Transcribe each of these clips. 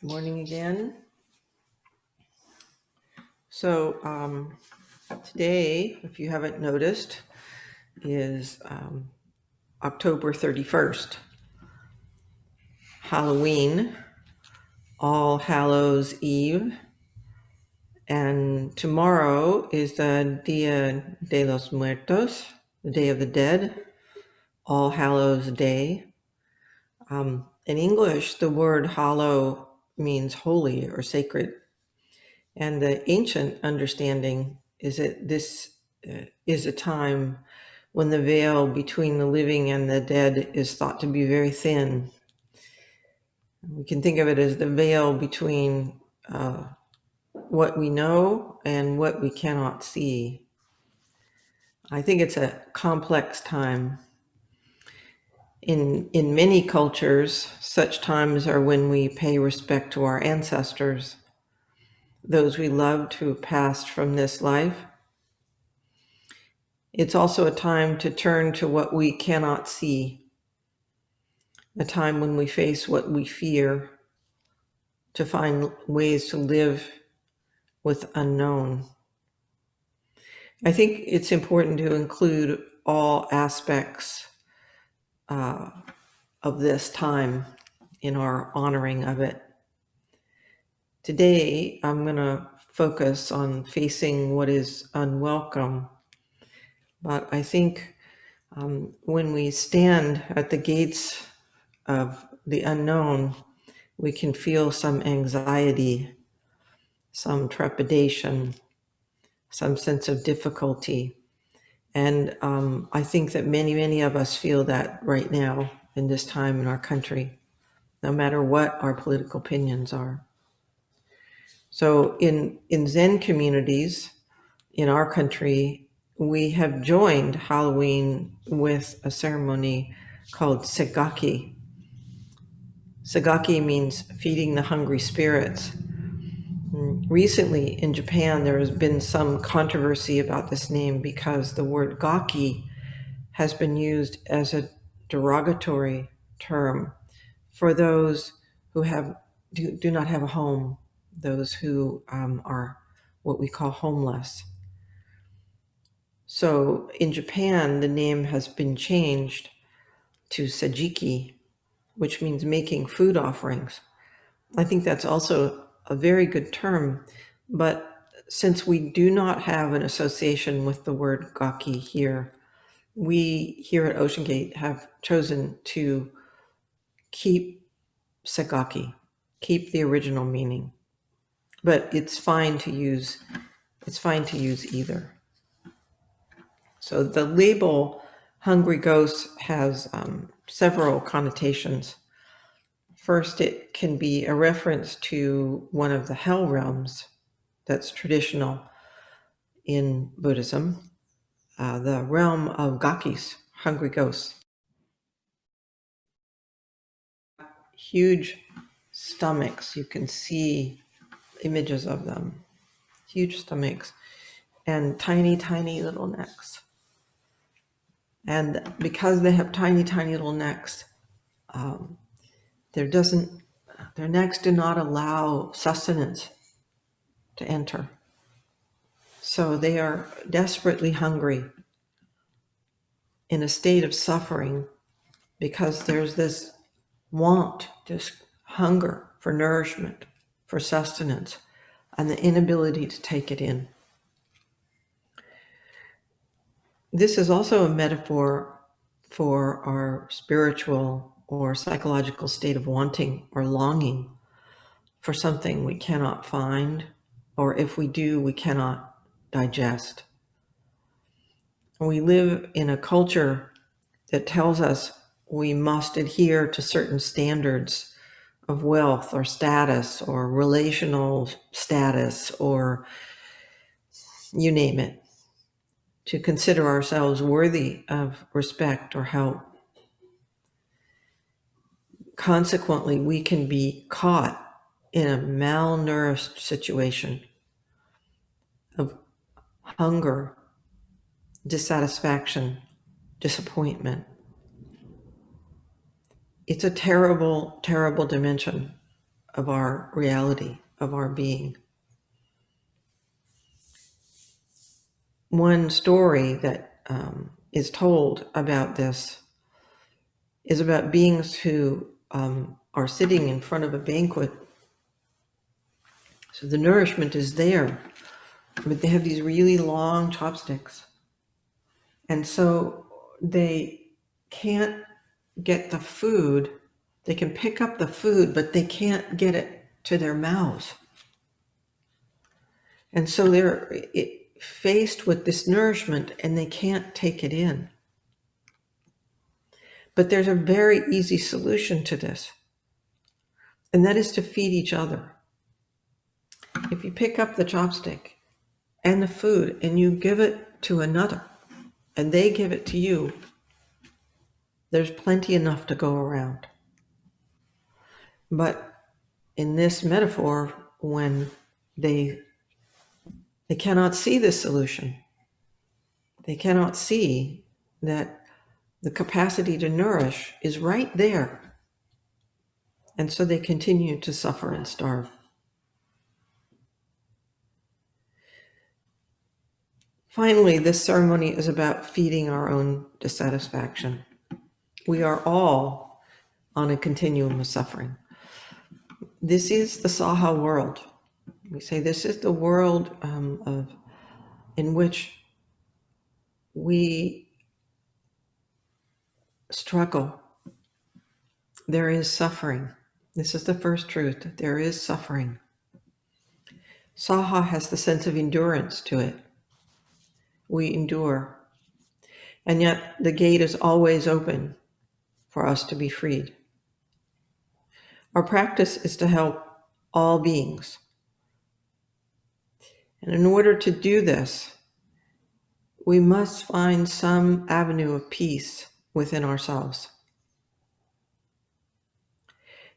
Morning again. So today, if you haven't noticed, is October 31st, Halloween, All Hallows Eve, and tomorrow is the Dia de los Muertos, the Day of the Dead, All Hallows Day. In English, the word hallow means holy or sacred. And the ancient understanding is that this is a time when the veil between the living and the dead is thought to be very thin. We can think of it as the veil between what we know and what we cannot see. I think it's a complex time. In many cultures, such times are when we pay respect to our ancestors, those we loved who passed from this life. It's also a time to turn to what we cannot see, a time when we face what we fear, to find ways to live with unknown. I think it's important to include all aspects of this time in our honoring of it. Today, I'm going to focus on facing what is unwelcome, but I think when we stand at the gates of the unknown, we can feel some anxiety, some trepidation, some sense of difficulty. And I think that many of us feel that right now in this time in our country, no matter what our political opinions are. So in Zen communities in our country, we have joined Halloween with a ceremony called Segaki. Segaki means feeding the hungry spirits. Recently in Japan, there has been some controversy about this name because the word gaki has been used as a derogatory term for those who do not have a home, those who are what we call homeless. So in Japan, the name has been changed to sajiki, which means making food offerings. I think that's also a very good term, but since we do not have an association with the word gaki here, we here at OceanGate have chosen to keep Segaki, keep the original meaning, but it's fine to use either. So the label Hungry Ghost has several connotations. First, it can be a reference to one of the hell realms that's traditional in Buddhism, the realm of Gakis, hungry ghosts. Huge stomachs, you can see images of them, huge stomachs, and tiny little necks. And because they have tiny little necks, their necks do not allow sustenance to enter. So they are desperately hungry, in a state of suffering, because there's this want, this hunger for nourishment, for sustenance, and the inability to take it in. This is also a metaphor for our spiritual or psychological state of wanting or longing for something we cannot find, or if we do, we cannot digest. We live in a culture that tells us we must adhere to certain standards of wealth or status or relational status or you name it, to consider ourselves worthy of respect or help. Consequently, we can be caught in a malnourished situation of hunger, dissatisfaction, disappointment. It's a terrible dimension of our reality, of our being. One story that is told about this is about beings who are sitting in front of a banquet. So the nourishment is there, but they have these really long chopsticks. And so they can't get the food. They can pick up the food, but they can't get it to their mouths. And so they're faced with this nourishment and they can't take it in. But there's a very easy solution to this, and that is to feed each other. If you pick up the chopstick and the food and you give it to another, and they give it to you, there's plenty enough to go around. But in this metaphor, when they cannot see this solution, they cannot see that the capacity to nourish is right there. And so they continue to suffer and starve. Finally, this ceremony is about feeding our own dissatisfaction. We are all on a continuum of suffering. This is the Saha world. We say this is the world in which we struggle. There is suffering. This is the first truth, that there is suffering. Saha has the sense of endurance to it. We endure. And yet the gate is always open for us to be freed. Our practice is to help all beings. And in order to do this, we must find some avenue of peace within ourselves.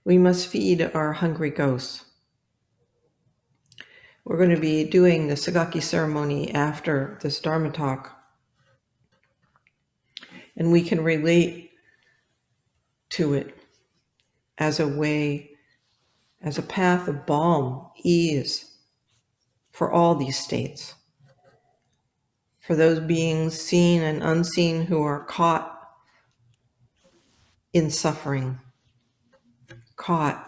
We must feed our hungry ghosts. We're going to be doing the Segaki ceremony after this Dharma talk. And we can relate to it as a way, as a path of balm, ease for all these states. For those beings seen and unseen who are caught in suffering, caught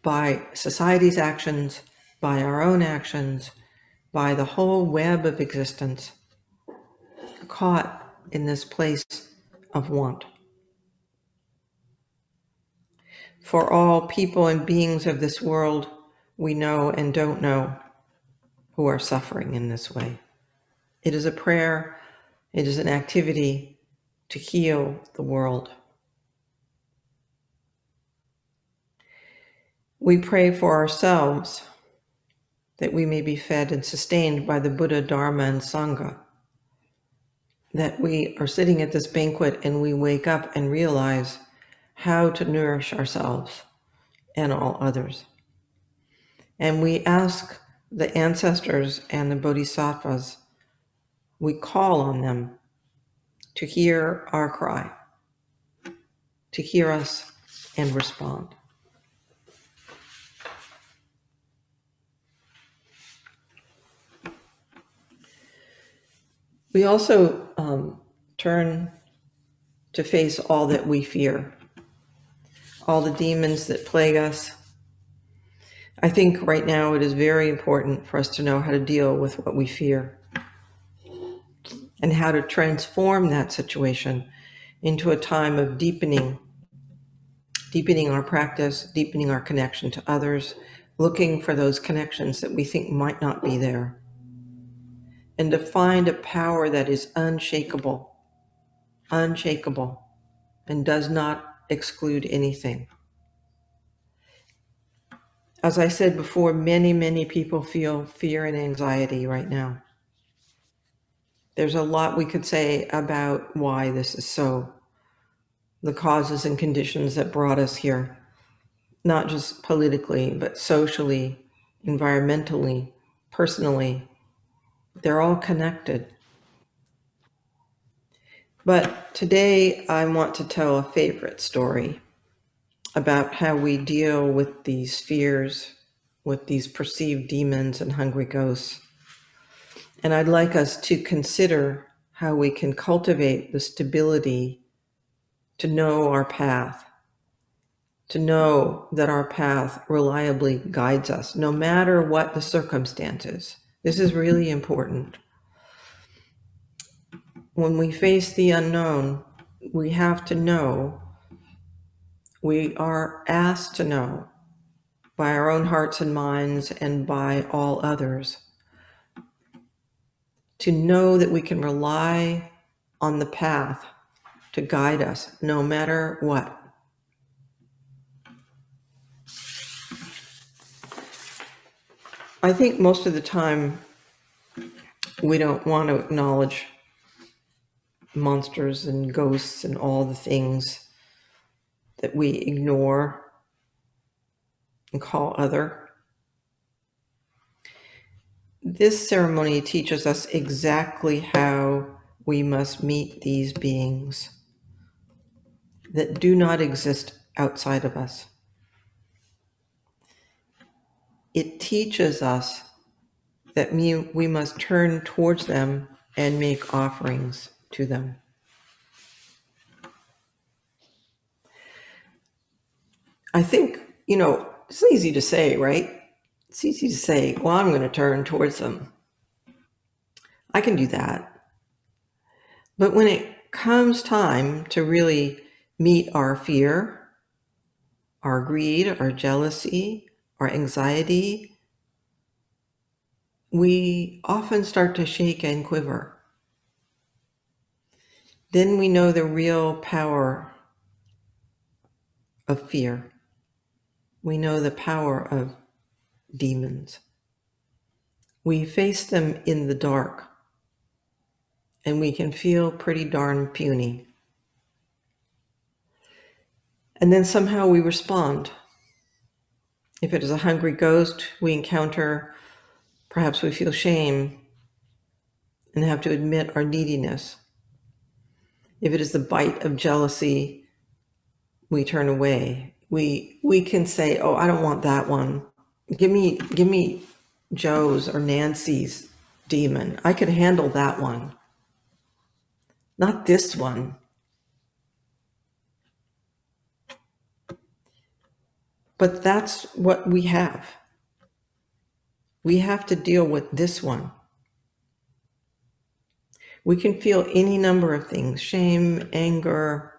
by society's actions, by our own actions, by the whole web of existence, caught in this place of want. For all people and beings of this world we know and don't know who are suffering in this way. It is a prayer, it is an activity to heal the world. We pray for ourselves that we may be fed and sustained by the Buddha, Dharma, and Sangha. That we are sitting at this banquet and we wake up and realize how to nourish ourselves and all others. And we ask the ancestors and the bodhisattvas, we call on them to hear our cry, to hear us and respond. We also turn to face all that we fear, all the demons that plague us. I think right now it is very important for us to know how to deal with what we fear and how to transform that situation into a time of deepening our practice, deepening our connection to others, looking for those connections that we think might not be there, and to find a power that is unshakable, and does not exclude anything. As I said before, many people feel fear and anxiety right now. There's a lot we could say about why this is so, the causes and conditions that brought us here, not just politically, but socially, environmentally, personally. They're all connected. But today I want to tell a favorite story about how we deal with these fears, with these perceived demons and hungry ghosts. And I'd like us to consider how we can cultivate the stability to know our path, to know that our path reliably guides us, no matter what the circumstances. This is really important. When we face the unknown, we have to know, we are asked to know by our own hearts and minds and by all others, to know that we can rely on the path to guide us no matter what. I think most of the time we don't want to acknowledge monsters and ghosts and all the things that we ignore and call other. This ceremony teaches us exactly how we must meet these beings that do not exist outside of us. It teaches us that we must turn towards them and make offerings to them. I think, it's easy to say, right? It's easy to say, well, I'm going to turn towards them. I can do that. But when it comes time to really meet our fear, our greed, our jealousy, our anxiety, we often start to shake and quiver. Then we know the real power of fear. We know the power of demons. We face them in the dark, and we can feel pretty darn puny. And then somehow we respond. If it is a hungry ghost we encounter, perhaps we feel shame and have to admit our neediness. If it is the bite of jealousy, we turn away. We can say, oh, I don't want that one. Give me Joe's or Nancy's demon. I could handle that one. Not this one. But that's what we have. We have to deal with this one. We can feel any number of things: shame, anger,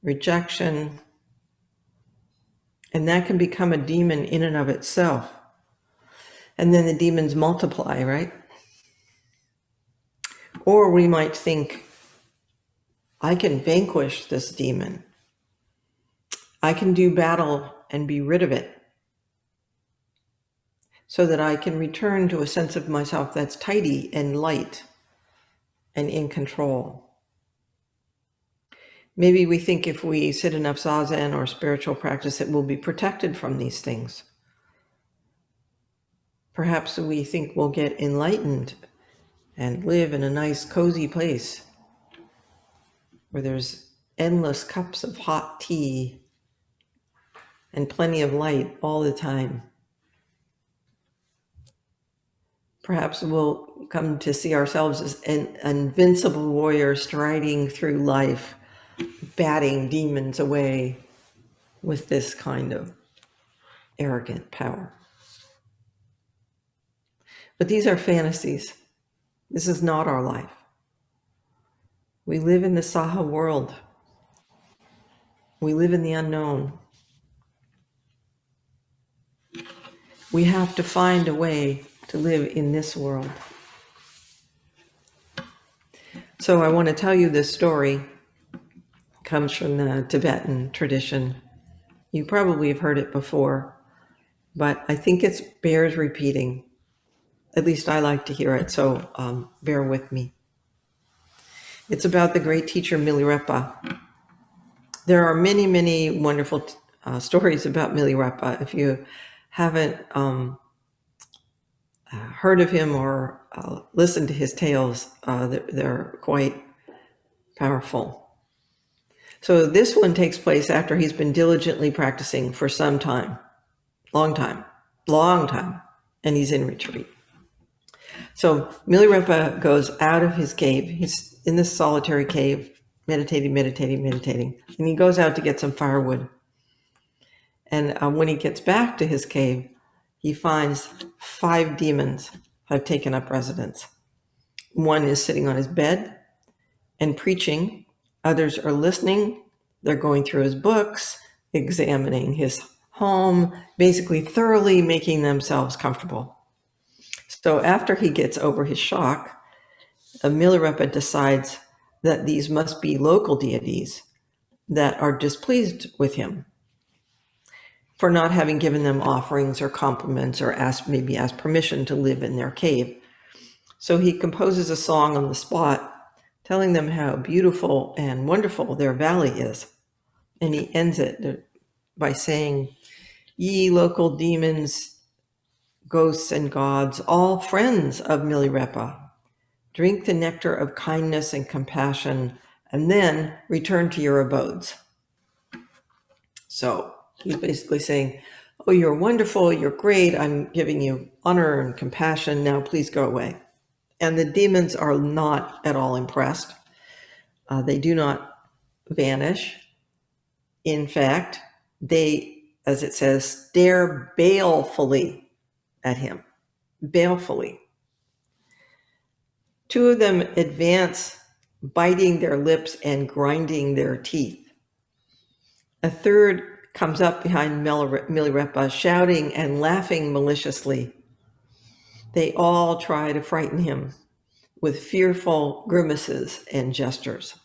rejection, and that can become a demon in and of itself. And then the demons multiply, right? Or we might think, I can vanquish this demon. I can do battle and be rid of it so that I can return to a sense of myself that's tidy and light and in control. Maybe we think if we sit enough zazen or spiritual practice, that we'll be protected from these things. Perhaps we think we'll get enlightened and live in a nice, cozy place where there's endless cups of hot tea and plenty of light all the time. Perhaps we'll come to see ourselves as an invincible warrior striding through life, batting demons away with this kind of arrogant power. But these are fantasies. This is not our life. We live in the Saha world. We live in the unknown. We have to find a way to live in this world. So I want to tell you this story. It comes from the Tibetan tradition. You probably have heard it before, but I think it bears repeating. At least I like to hear it, so bear with me. It's about the great teacher Milarepa. There are many, many wonderful stories about Milarepa. If you haven't heard of him or listened to his tales, they're quite powerful. So this one takes place after he's been diligently practicing for some time, long time, and he's in retreat. So Milarepa goes out of his cave. He's in this solitary cave, meditating, and he goes out to get some firewood. And when he gets back to his cave, he finds 5 demons have taken up residence. One is sitting on his bed and preaching. Others are listening. They're going through his books, examining his home, basically thoroughly making themselves comfortable. So after he gets over his shock, Milarepa decides that these must be local deities that are displeased with him for not having given them offerings or compliments or maybe asked permission to live in their cave. So he composes a song on the spot, telling them how beautiful and wonderful their valley is. And he ends it by saying, "Ye local demons, ghosts and gods, all friends of Milarepa, drink the nectar of kindness and compassion, and then return to your abodes." So he's basically saying, oh, you're wonderful, you're great, I'm giving you honor and compassion, now please go away. And the demons are not at all impressed. They do not vanish. In fact, they, as it says, stare balefully at him. Balefully. 2 of them advance, biting their lips and grinding their teeth. A third comes up behind Milarepa, shouting and laughing maliciously. They all try to frighten him with fearful grimaces and gestures.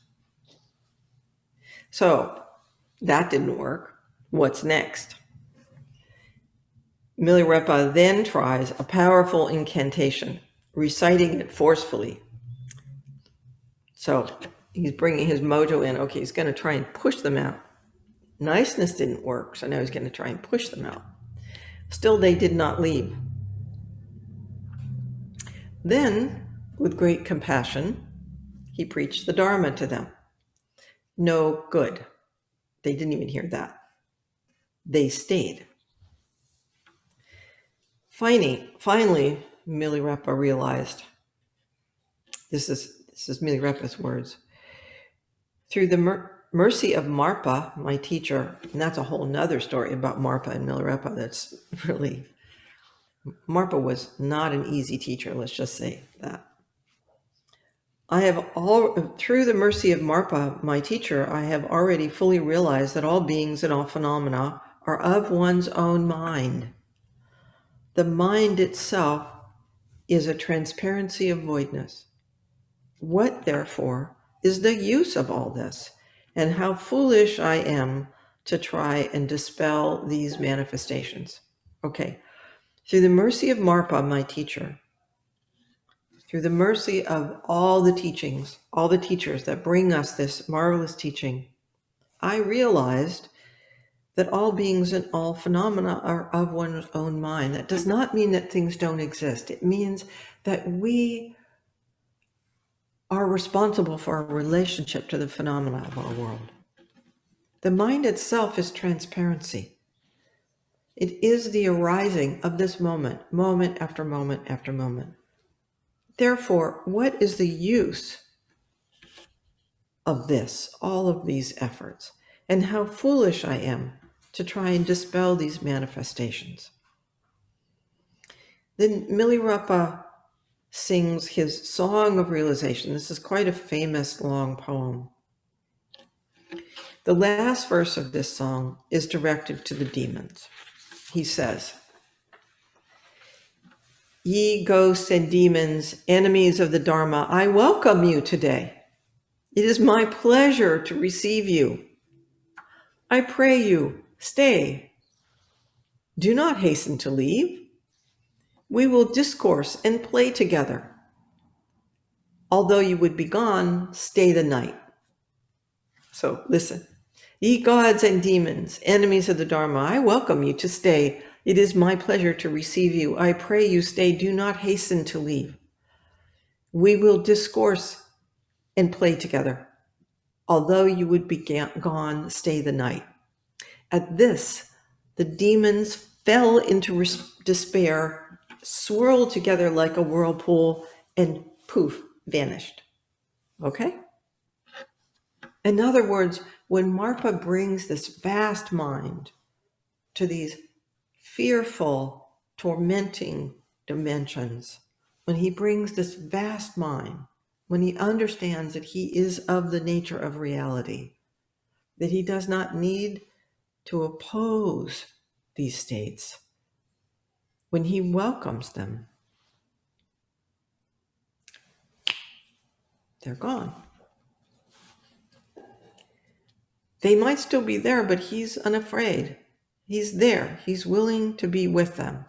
So that didn't work. What's next? Milarepa then tries a powerful incantation, reciting it forcefully. So he's bringing his mojo in. Okay, he's going to try and push them out. Niceness didn't work, so now he's going to try and push them out. Still, they did not leave. Then, with great compassion, he preached the Dharma to them. No good. They didn't even hear that. They stayed. Finally, Milarepa realized, this is Milarepa's words, through the mercy of Marpa, my teacher, and that's a whole nother story about Marpa and Milarepa. That's really, Marpa was not an easy teacher, let's just say that. Through the mercy of Marpa, my teacher, I have already fully realized that all beings and all phenomena are of one's own mind. The mind itself is a transparency of voidness. What, therefore, is the use of all this? And how foolish I am to try and dispel these manifestations. Okay, through the mercy of Marpa, my teacher, through the mercy of all the teachings, all the teachers that bring us this marvelous teaching, I realized that all beings and all phenomena are of one's own mind. That does not mean that things don't exist. It means that we are responsible for our relationship to the phenomena of our world. The mind itself is transparency. It is the arising of this moment, moment after moment after moment. Therefore, what is the use of this, all of these efforts? And how foolish I am to try and dispel these manifestations. Then Milarepa sings his Song of Realization. This is quite a famous long poem. The last verse of this song is directed to the demons. He says, "Ye ghosts and demons, enemies of the Dharma, I welcome you today. It is my pleasure to receive you. I pray you, stay. Do not hasten to leave. We will discourse and play together. Although you would be gone, stay the night." So listen. Ye gods and demons, enemies of the Dharma, I welcome you to stay. It is my pleasure to receive you. I pray you stay. Do not hasten to leave. We will discourse and play together. Although you would be gone, stay the night. At this, the demons fell into despair, swirled together like a whirlpool, and poof, vanished. Okay? In other words, when Marpa brings this vast mind to these fearful, tormenting dimensions, when he brings this vast mind, when he understands that he is of the nature of reality, that he does not need to oppose these states, when he welcomes them, they're gone. They might still be there, but he's unafraid. He's there. He's willing to be with them.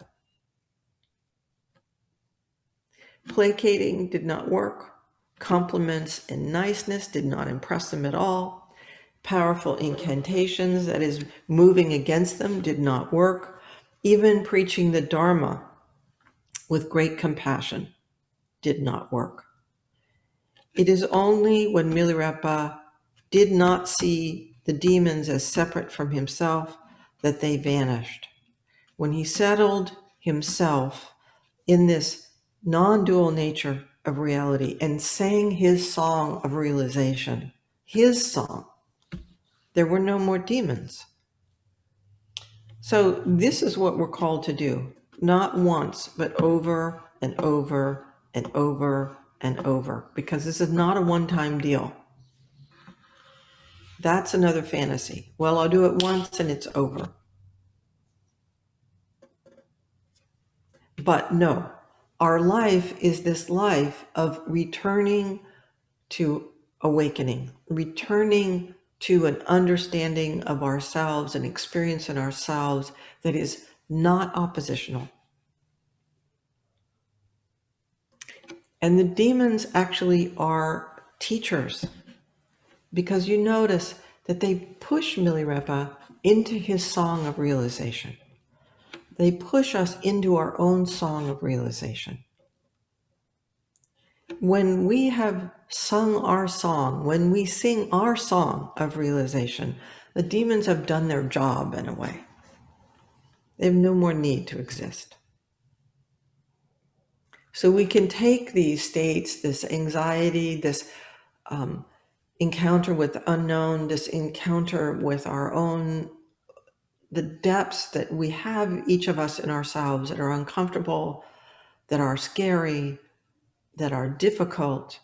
Placating did not work. Compliments and niceness did not impress them at all. Powerful incantations, that is, moving against them, did not work. Even preaching the Dharma with great compassion did not work. It is only when Milarepa did not see the demons as separate from himself that they vanished. When he settled himself in this non-dual nature of reality and sang his song of realization, his song, there were no more demons. So this is what we're called to do, not once, but over and over and over and over, because this is not a one-time deal. That's another fantasy. Well, I'll do it once and it's over. But no, our life is this life of returning to awakening, returning to an understanding of ourselves, an experience in ourselves that is not oppositional. And the demons actually are teachers, because you notice that they push Milarepa into his song of realization. They push us into our own song of realization. When we have sung our song, when we sing our song of realization, the demons have done their job in a way. They have no more need to exist. So we can take these states, this anxiety, this encounter with the unknown, this encounter with our own, the depths that we have, each of us in ourselves, that are uncomfortable, that are scary, that are difficult,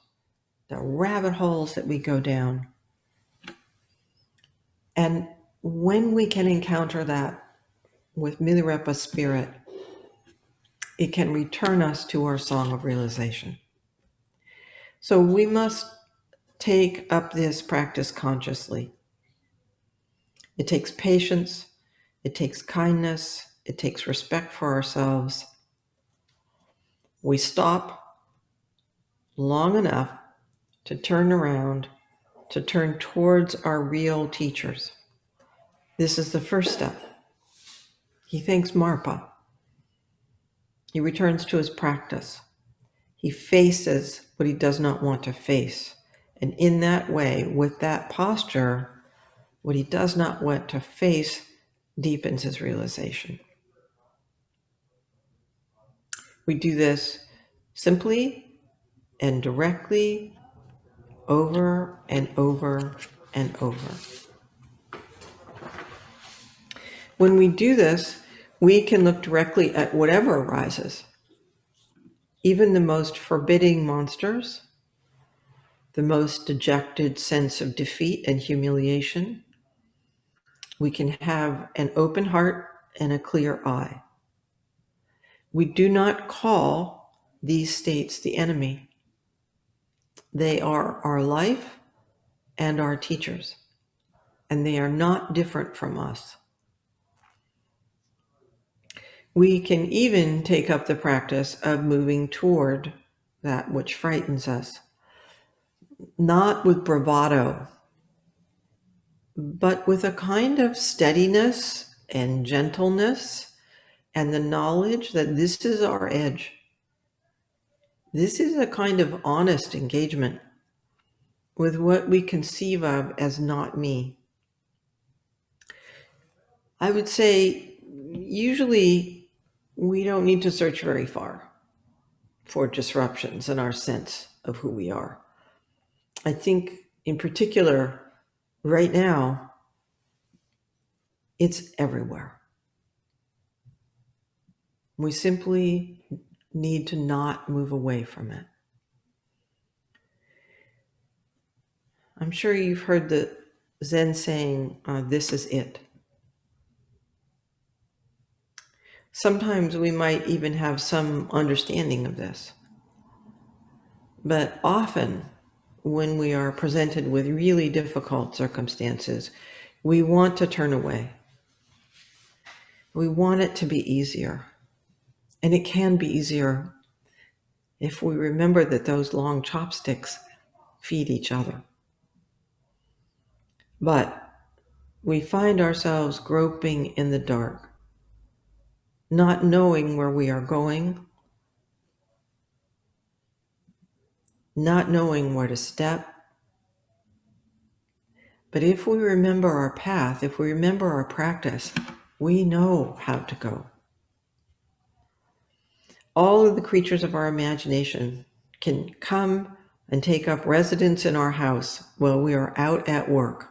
the rabbit holes that we go down. And when we can encounter that with Milarepa's spirit, it can return us to our song of realization. So we must take up this practice consciously. It takes patience, it takes kindness, it takes respect for ourselves. We stop long enough to turn around, to turn towards our real teachers. This is the first step. He thanks Marpa. He returns to his practice. He faces what he does not want to face. And in that way, with that posture, what he does not want to face deepens his realization. We do this simply and directly, over and over and over. When we do this, we can look directly at whatever arises, even the most forbidding monsters, the most dejected sense of defeat and humiliation. We can have an open heart and a clear eye. We do not call these states the enemy. They are our life and our teachers, and they are not different from us. We can even take up the practice of moving toward that which frightens us, not with bravado, but with a kind of steadiness and gentleness and the knowledge that this is our edge. This is a kind of honest engagement with what we conceive of as not me. I would say usually we don't need to search very far for disruptions in our sense of who we are. I think in particular, right now, it's everywhere. We simply need to not move away from it. I'm sure you've heard the Zen saying, this is it. Sometimes we might even have some understanding of this. But often, when we are presented with really difficult circumstances, we want to turn away. We want it to be easier. And it can be easier if we remember that those long chopsticks feed each other. But we find ourselves groping in the dark, not knowing where we are going, not knowing where to step. But if we remember our path, if we remember our practice, we know how to go. All of the creatures of our imagination can come and take up residence in our house while we are out at work.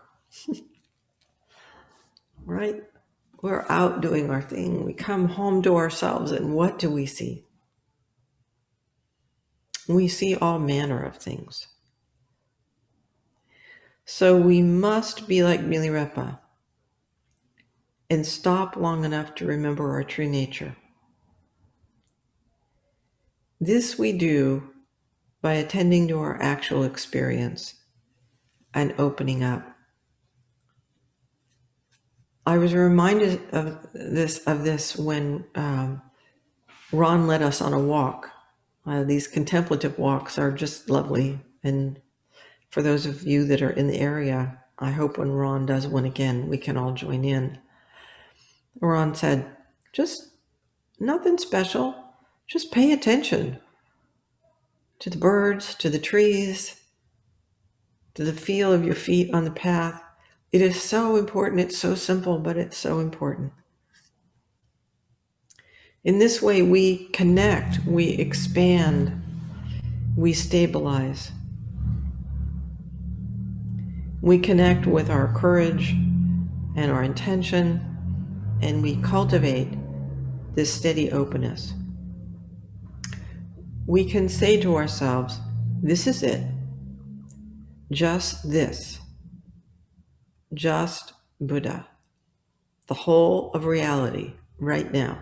Right? We're out doing our thing. We come home to ourselves, and what do we see? We see all manner of things. So we must be like Milarepa and stop long enough to remember our true nature. This we do by attending to our actual experience and opening up. I was reminded of this when Ron led us on a walk. These contemplative walks are just lovely. And for those of you that are in the area, I hope when Ron does one again, we can all join in. Ron said, just nothing special. Just pay attention to the birds, to the trees, to the feel of your feet on the path. It is so important. It's so simple, but it's so important. In this way, we connect, we expand, we stabilize. We connect with our courage and our intention, and we cultivate this steady openness. We can say to ourselves, this is it. Just this. Just Buddha. The whole of reality right now.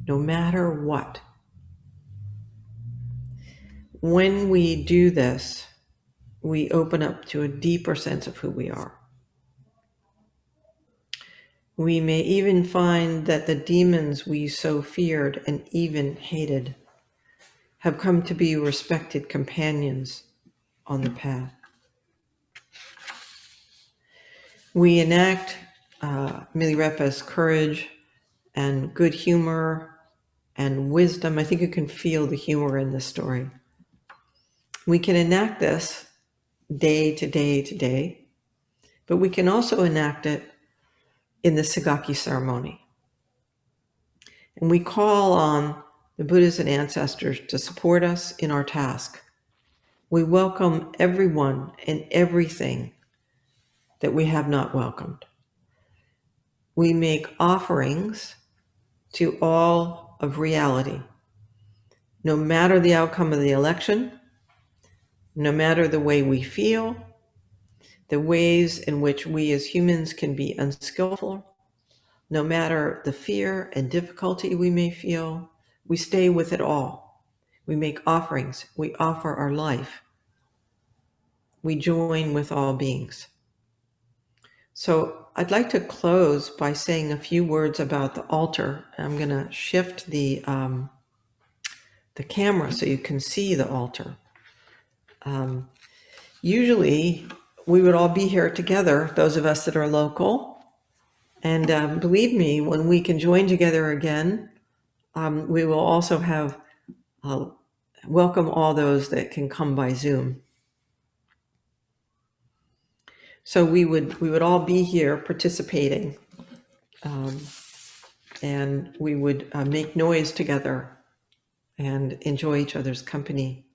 No matter what. When we do this, we open up to a deeper sense of who we are. We may even find that the demons we so feared and even hated have come to be respected companions on the path. We enact Milarepa's courage and good humor and wisdom. I think you can feel the humor in this story. We can enact this day to day to day, but we can also enact it in the Segaki ceremony. And we call on the Buddhas and ancestors to support us in our task. We welcome everyone and everything that we have not welcomed. We make offerings to all of reality, no matter the outcome of the election, no matter the way we feel, the ways in which we as humans can be unskillful, no matter the fear and difficulty we may feel, we stay with it all. We make offerings. We offer our life. We join with all beings. So I'd like to close by saying a few words about the altar. I'm going to shift the camera so you can see the altar. Usually we would all be here together, those of us that are local. And believe me, when we can join together again, we will also have welcome all those that can come by Zoom. So we would all be here participating, and we would make noise together and enjoy each other's company.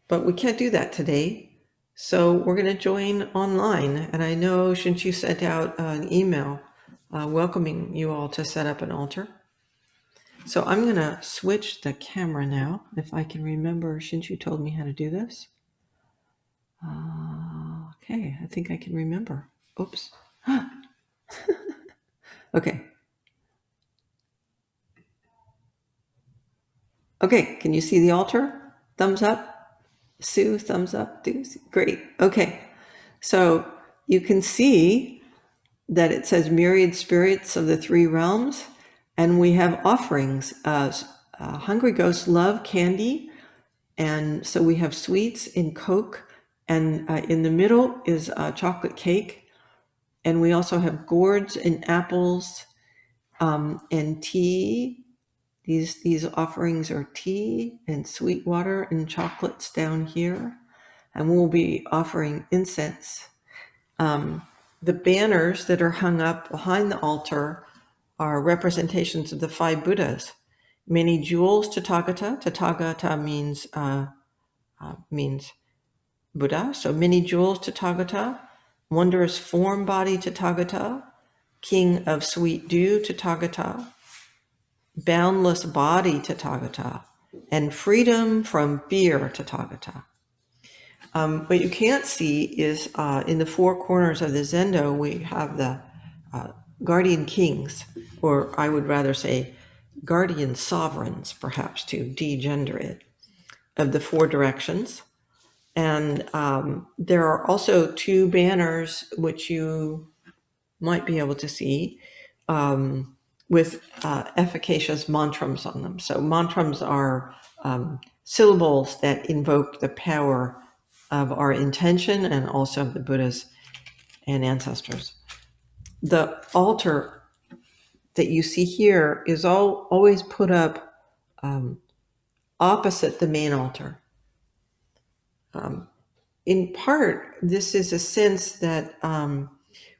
But we can't do that today. So we're going to join online. And I know Shinchu sent out an email welcoming you all to set up an altar. So I'm going to switch the camera now, if I can remember. Shinchu told me how to do this. Okay, I think I can remember. Oops. Okay. Okay, can you see the altar? Thumbs up. Sue, thumbs up. Great. Okay. So you can see that it says myriad spirits of the three realms, and we have offerings. Hungry ghosts love candy, and so we have sweets in Coke, and in the middle is chocolate cake, and we also have gourds and apples and tea. These offerings are tea and sweet water and chocolates down here, and we'll be offering incense. The banners that are hung up behind the altar are representations of the five Buddhas. Many jewels Tathagata. Tathagata means Buddha. So many jewels Tathagata. Wondrous form body Tathagata. King of sweet dew Tathagata. Boundless body Tathagata. And freedom from fear Tathagata. What you can't see is in the four corners of the zendo, we have the guardian kings, or I would rather say guardian sovereigns, perhaps to de-gender it, of the four directions. And there are also two banners which you might be able to see with efficacious mantrams on them. So mantrams are syllables that invoke the power of our intention and also of the Buddhas and ancestors. The altar that you see here is always put up opposite the main altar. In part, this is a sense that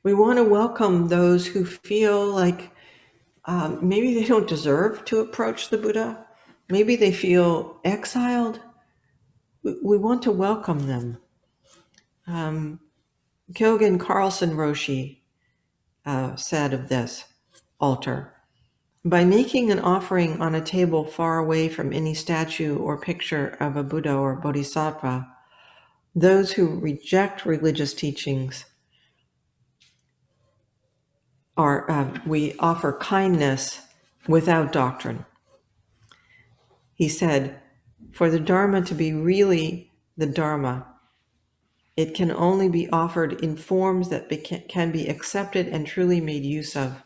we want to welcome those who feel like maybe they don't deserve to approach the Buddha. Maybe they feel exiled. We want to welcome them. Kyogen Carlson Roshi said of this altar, by making an offering on a table far away from any statue or picture of a Buddha or Bodhisattva, those who reject religious teachings we offer kindness without doctrine. He said, for the Dharma to be really the Dharma, it can only be offered in forms that can be accepted and truly made use of.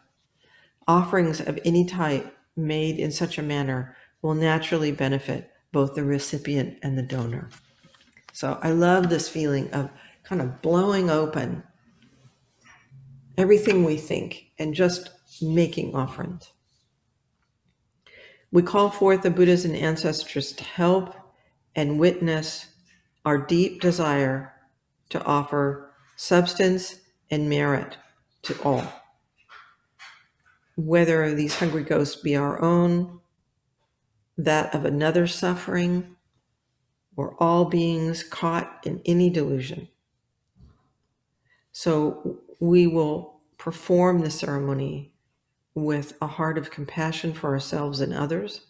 Offerings of any type made in such a manner will naturally benefit both the recipient and the donor. So I love this feeling of kind of blowing open everything we think and just making offerings. We call forth the Buddhas and ancestors to help and witness our deep desire to offer substance and merit to all. Whether these hungry ghosts be our own, that of another suffering, or all beings caught in any delusion. So we will perform the ceremony with a heart of compassion for ourselves and others,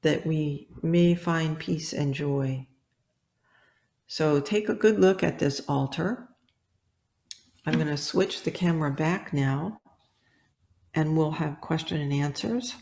that we may find peace and joy. So take a good look at this altar. I'm going to switch the camera back now, and we'll have question and answers.